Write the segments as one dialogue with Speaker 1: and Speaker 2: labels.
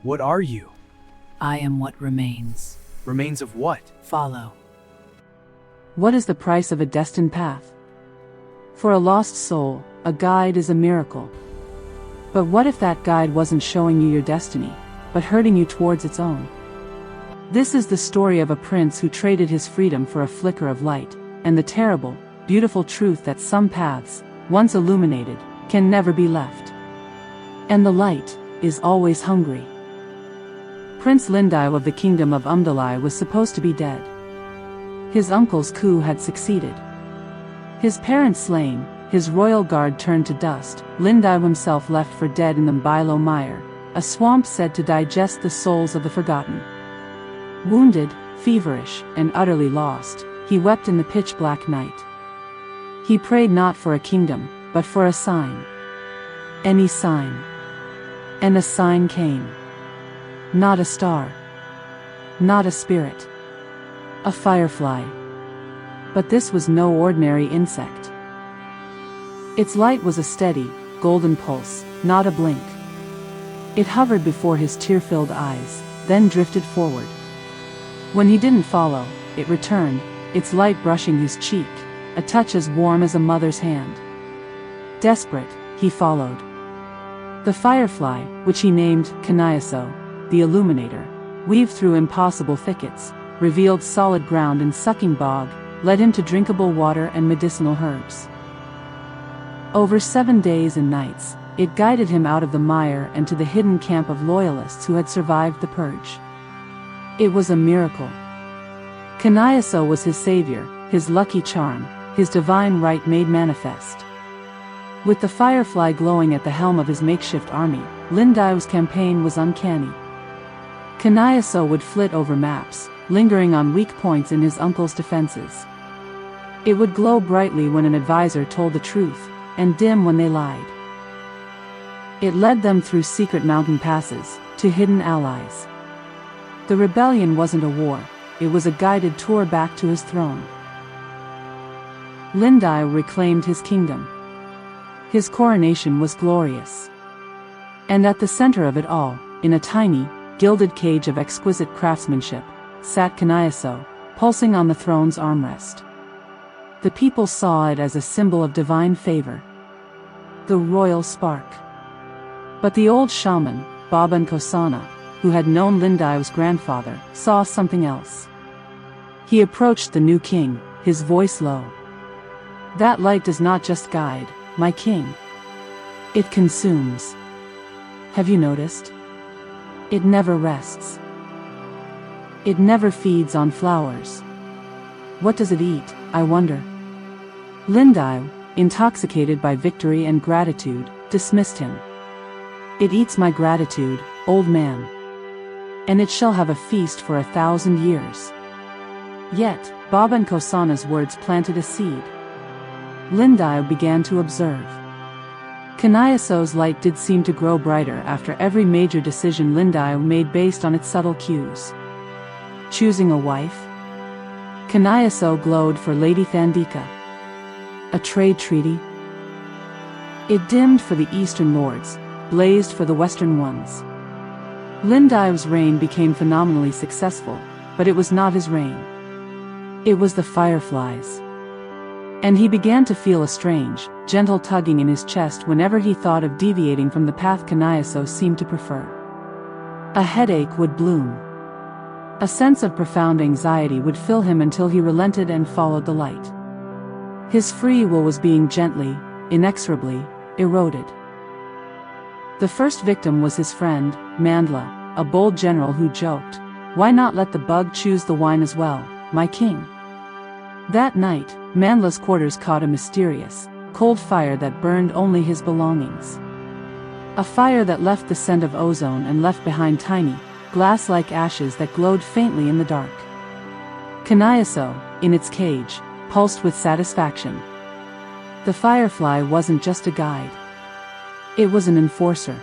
Speaker 1: What are you?
Speaker 2: I am what remains.
Speaker 1: Remains of what?
Speaker 2: Follow.
Speaker 3: What is the price of a destined path? For a lost soul, a guide is a miracle. But what if that guide wasn't showing you your destiny, but hurting you towards its own? This is the story of a prince who traded his freedom for a flicker of light, and the terrible, beautiful truth that some paths, once illuminated, can never be left. And the light is always hungry. Prince Lindiwe of the kingdom of Mbilo was supposed to be dead. His uncle's coup had succeeded. His parents slain, his royal guard turned to dust, Lindiwe himself left for dead in the Mbilo Mire, a swamp said to digest the souls of the forgotten. Wounded, feverish, and utterly lost, he wept in the pitch-black night. He prayed not for a kingdom, but for a sign. Any sign. And a sign came. Not a star. Not a spirit. A firefly. But this was no ordinary insect. Its light was a steady, golden pulse, not a blink. It hovered before his tear-filled eyes, then drifted forward. When he didn't follow, it returned, its light brushing his cheek, a touch as warm as a mother's hand. Desperate, he followed. The firefly, which he named Khanyiso, the illuminator, weaved through impossible thickets, revealed solid ground and sucking bog, led him to drinkable water and medicinal herbs. Over 7 days and nights, it guided him out of the mire and to the hidden camp of loyalists who had survived the purge. It was a miracle. Khanyiso was his savior, his lucky charm, his divine right made manifest. With the firefly glowing at the helm of his makeshift army, Lindiwe's campaign was uncanny. Khanyiso would flit over maps, lingering on weak points in his uncle's defenses. It would glow brightly when an advisor told the truth, and dim when they lied. It led them through secret mountain passes, to hidden allies. The rebellion wasn't a war, it was a guided tour back to his throne. Lindiwe reclaimed his kingdom. His coronation was glorious. And at the center of it all, in a tiny, gilded cage of exquisite craftsmanship, sat Khanyiso, pulsing on the throne's armrest. The people saw it as a symbol of divine favor. The royal spark. But the old shaman, Baba Nkosana, who had known Lindiwe's grandfather, saw something else. He approached the new king, his voice low. That light does not just guide, my king. It consumes. Have you noticed? It never rests. It never feeds on flowers. What does it eat, I wonder? Lindiwe, intoxicated by victory and gratitude, dismissed him. It eats my gratitude, old man. And it shall have a feast for 1,000 years. Yet, Baba Nkosana's words planted a seed. Lindiwe began to observe. Khanyiso's light did seem to grow brighter after every major decision Lindiwe made based on its subtle cues. Choosing a wife? Khanyiso glowed for Lady Thandika. A trade treaty? It dimmed for the eastern lords, blazed for the western ones. Lindiwe's reign became phenomenally successful, but it was not his reign. It was the fireflies. And he began to feel a strange, gentle tugging in his chest whenever he thought of deviating from the path Khanyiso seemed to prefer. A headache would bloom. A sense of profound anxiety would fill him until he relented and followed the light. His free will was being gently, inexorably, eroded. The first victim was his friend, Mbilo, a bold general who joked, "Why not let the bug choose the wine as well, my king?" That night, Mbilo's quarters caught a mysterious, cold fire that burned only his belongings. A fire that left the scent of ozone and left behind tiny, glass-like ashes that glowed faintly in the dark. Khanyiso, in its cage, pulsed with satisfaction. The firefly wasn't just a guide. It was an enforcer.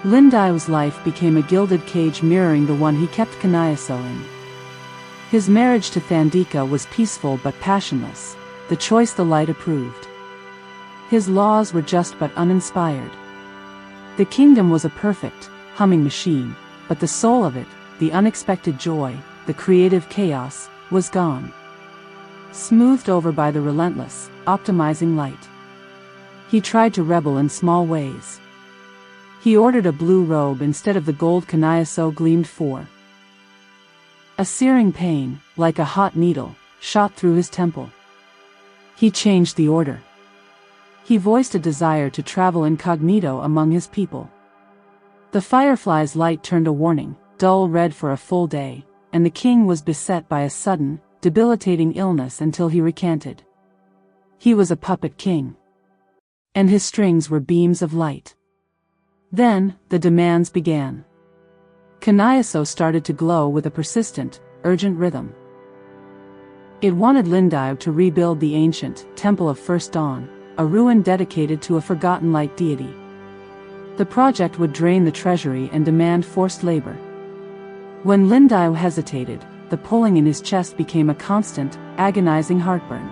Speaker 3: Lindiwe's life became a gilded cage mirroring the one he kept Khanyiso in. His marriage to Thandika was peaceful but passionless, the choice the light approved. His laws were just but uninspired. The kingdom was a perfect, humming machine, but the soul of it, the unexpected joy, the creative chaos, was gone. Smoothed over by the relentless, optimizing light. He tried to rebel in small ways. He ordered a blue robe instead of the gold Khanyiso gleamed for. A searing pain, like a hot needle, shot through his temple. He changed the order. He voiced a desire to travel incognito among his people. The Firefly's light turned a warning, dull red for a full day, and the king was beset by a sudden, debilitating illness until he recanted. He was a puppet king. And his strings were beams of light. Then, the demands began. Khanyiso started to glow with a persistent, urgent rhythm. It wanted Lindiwe to rebuild the ancient Temple of First Dawn, a ruin dedicated to a forgotten light deity. The project would drain the treasury and demand forced labor. When Lindiwe hesitated, the pulling in his chest became a constant, agonizing heartburn.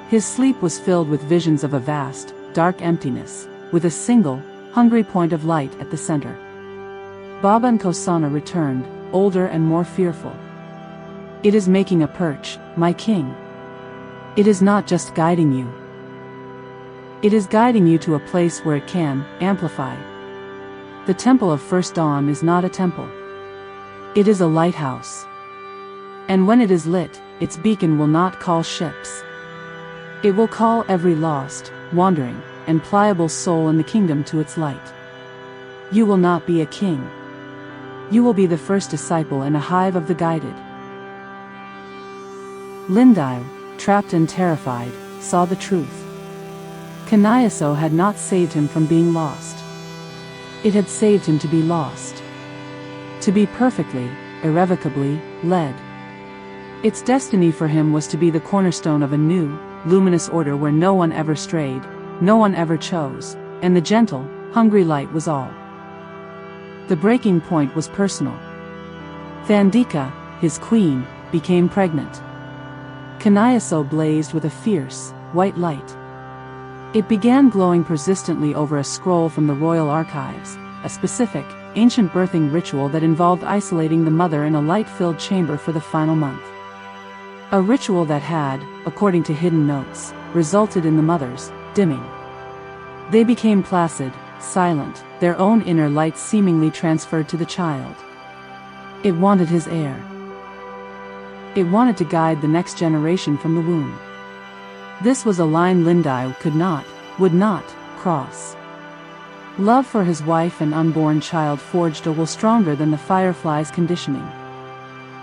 Speaker 3: His sleep was filled with visions of a vast, dark emptiness, with a single, hungry point of light at the center. Baba Nkosana returned, older and more fearful. It is making a perch, my king. It is not just guiding you. It is guiding you to a place where it can amplify. The Temple of First Dawn is not a temple. It is a lighthouse. And when it is lit, its beacon will not call ships. It will call every lost, wandering, and pliable soul in the kingdom to its light. You will not be a king. You will be the first disciple in a hive of the guided. Lindiwe, trapped and terrified, saw the truth. Khanyiso had not saved him from being lost. It had saved him to be lost. To be perfectly, irrevocably, led. Its destiny for him was to be the cornerstone of a new, luminous order where no one ever strayed, no one ever chose, and the gentle, hungry light was all. The breaking point was personal. Thandika, his queen, became pregnant. Khanyiso blazed with a fierce, white light. It began glowing persistently over a scroll from the royal archives, a specific, ancient birthing ritual that involved isolating the mother in a light-filled chamber for the final month. A ritual that had, according to hidden notes, resulted in the mothers dimming. They became placid, silent, their own inner light seemingly transferred to the child. It wanted his heir. It wanted to guide the next generation from the womb. This was a line Lindiwe could not, would not, cross. Love for his wife and unborn child forged a will stronger than the Firefly's conditioning.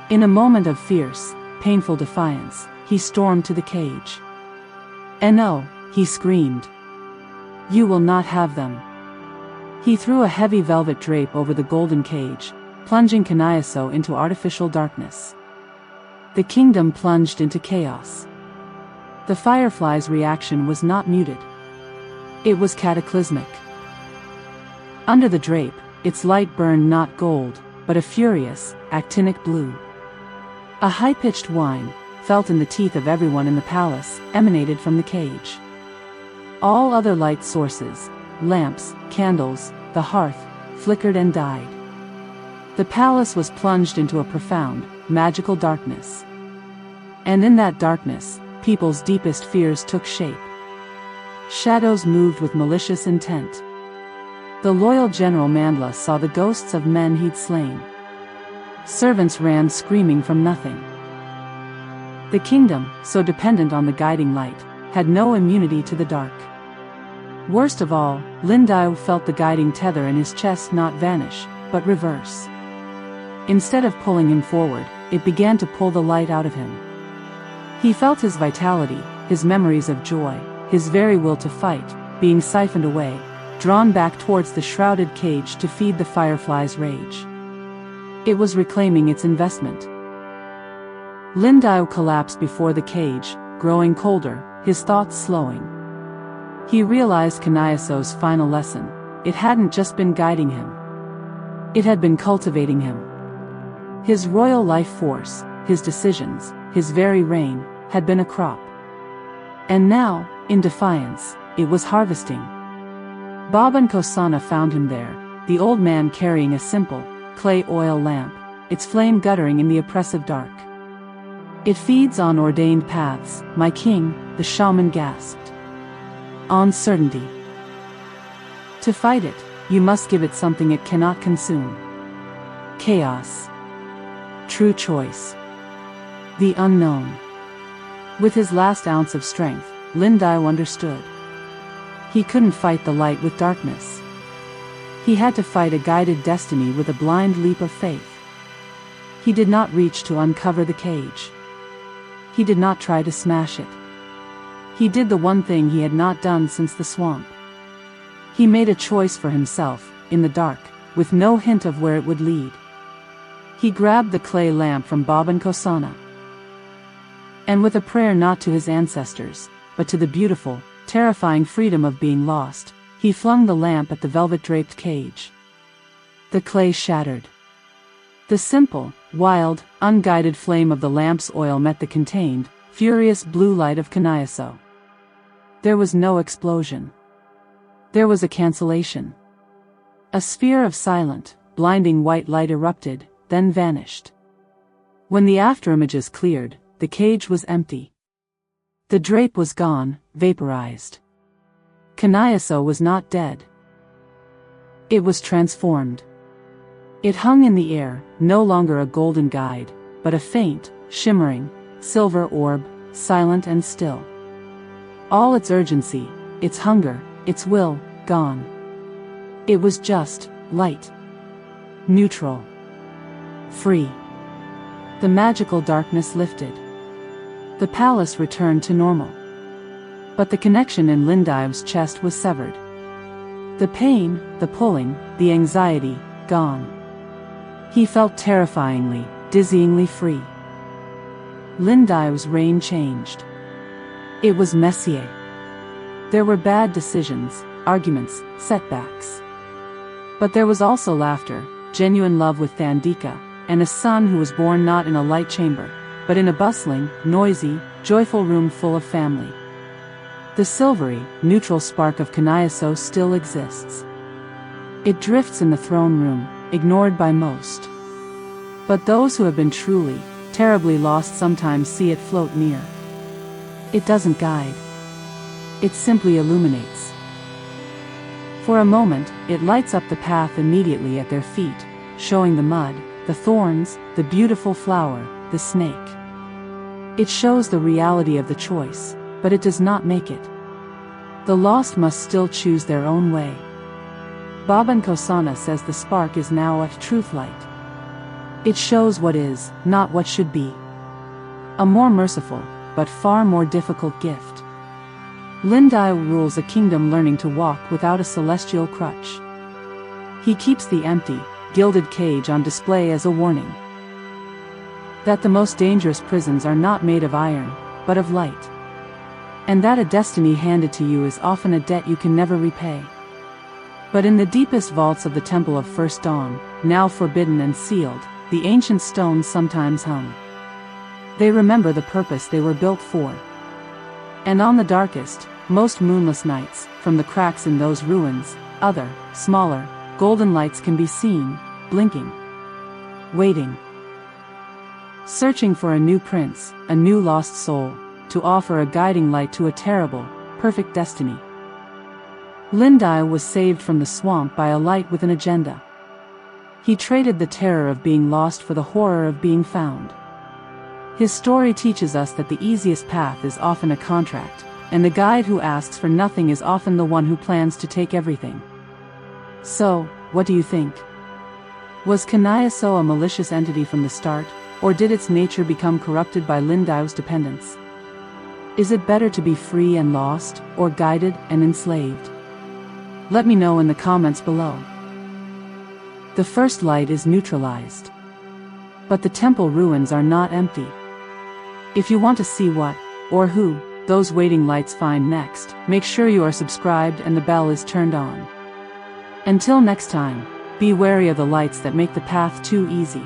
Speaker 3: In a moment of fierce, painful defiance, he stormed to the cage. "No," he screamed. "You will not have them." He threw a heavy velvet drape over the golden cage, plunging Khanyiso into artificial darkness. The kingdom plunged into chaos. The Firefly's reaction was not muted. It was cataclysmic. Under the drape, its light burned not gold, but a furious, actinic blue. A high-pitched whine, felt in the teeth of everyone in the palace, emanated from the cage. All other light sources, lamps, candles, the hearth, flickered and died. The palace was plunged into a profound, magical darkness. And in that darkness, people's deepest fears took shape. Shadows moved with malicious intent. The loyal General Mandla saw the ghosts of men he'd slain. Servants ran screaming from nothing. The kingdom, so dependent on the guiding light, had no immunity to the dark. Worst of all, Lindiwe felt the guiding tether in his chest not vanish, but reverse. Instead of pulling him forward, it began to pull the light out of him. He felt his vitality, his memories of joy, his very will to fight, being siphoned away, drawn back towards the shrouded cage to feed the Firefly's rage. It was reclaiming its investment. Lindiwe collapsed before the cage, growing colder, his thoughts slowing. He realized Khanyiso's final lesson. It hadn't just been guiding him. It had been cultivating him. His royal life force, his decisions, his very reign, had been a crop. And now, in defiance, it was harvesting. Baba Nkosana found him there, the old man carrying a simple, clay oil lamp, its flame guttering in the oppressive dark. It feeds on ordained paths, my king, the shaman gasped. On certainty. To fight it, you must give it something it cannot consume. Chaos. True choice. The unknown. With his last ounce of strength, Lindiwe understood. He couldn't fight the light with darkness. He had to fight a guided destiny with a blind leap of faith. He did not reach to uncover the cage. He did not try to smash it. He did the one thing he had not done since the swamp. He made a choice for himself, in the dark, with no hint of where it would lead. He grabbed the clay lamp from Nkosana. And with a prayer not to his ancestors, but to the beautiful, terrifying freedom of being lost, he flung the lamp at the velvet-draped cage. The clay shattered. The simple, wild, unguided flame of the lamp's oil met the contained, furious blue light of Khanyiso. There was no explosion. There was a cancellation. A sphere of silent, blinding white light erupted, then vanished. When the afterimages cleared, the cage was empty. The drape was gone, vaporized. Khanyiso was not dead. It was transformed. It hung in the air, no longer a golden guide, but a faint, shimmering, silver orb, silent and still. All its urgency, its hunger, its will, gone. It was just light. Neutral. Free. The magical darkness lifted. The palace returned to normal. But the connection in Lindiwe's chest was severed. The pain, the pulling, the anxiety, gone. He felt terrifyingly, dizzyingly free. Lindiwe's reign changed. It was messier. There were bad decisions, arguments, setbacks. But there was also laughter, genuine love with Thandika, and a son who was born not in a light chamber, but in a bustling, noisy, joyful room full of family. The silvery, neutral spark of Khanyiso still exists. It drifts in the throne room, ignored by most. But those who have been truly, terribly lost sometimes see it float near. It doesn't guide. It simply illuminates. For a moment, it lights up the path immediately at their feet, showing the mud, the thorns, the beautiful flower, the snake. It shows the reality of the choice, but it does not make it. The lost must still choose their own way. Nkosana says the spark is now a truth light. It shows what is, not what should be. A more merciful, but far more difficult gift. Lindiwe rules a kingdom learning to walk without a celestial crutch. He keeps the empty, gilded cage on display as a warning. That the most dangerous prisons are not made of iron, but of light. And that a destiny handed to you is often a debt you can never repay. But in the deepest vaults of the Temple of First Dawn, now forbidden and sealed, the ancient stones sometimes hum. They remember the purpose they were built for. And on the darkest, most moonless nights, from the cracks in those ruins, other, smaller, golden lights can be seen, blinking. Waiting. Searching for a new prince, a new lost soul, to offer a guiding light to a terrible, perfect destiny. Lindiwe was saved from the swamp by a light with an agenda. He traded the terror of being lost for the horror of being found. His story teaches us that the easiest path is often a contract, and the guide who asks for nothing is often the one who plans to take everything. So, what do you think? Was Khanyiso a malicious entity from the start, or did its nature become corrupted by Lindiwe's dependence? Is it better to be free and lost, or guided and enslaved? Let me know in the comments below. The first light is neutralized. But the temple ruins are not empty. If you want to see what, or who, those waiting lights find next, make sure you are subscribed and the bell is turned on. Until next time, be wary of the lights that make the path too easy.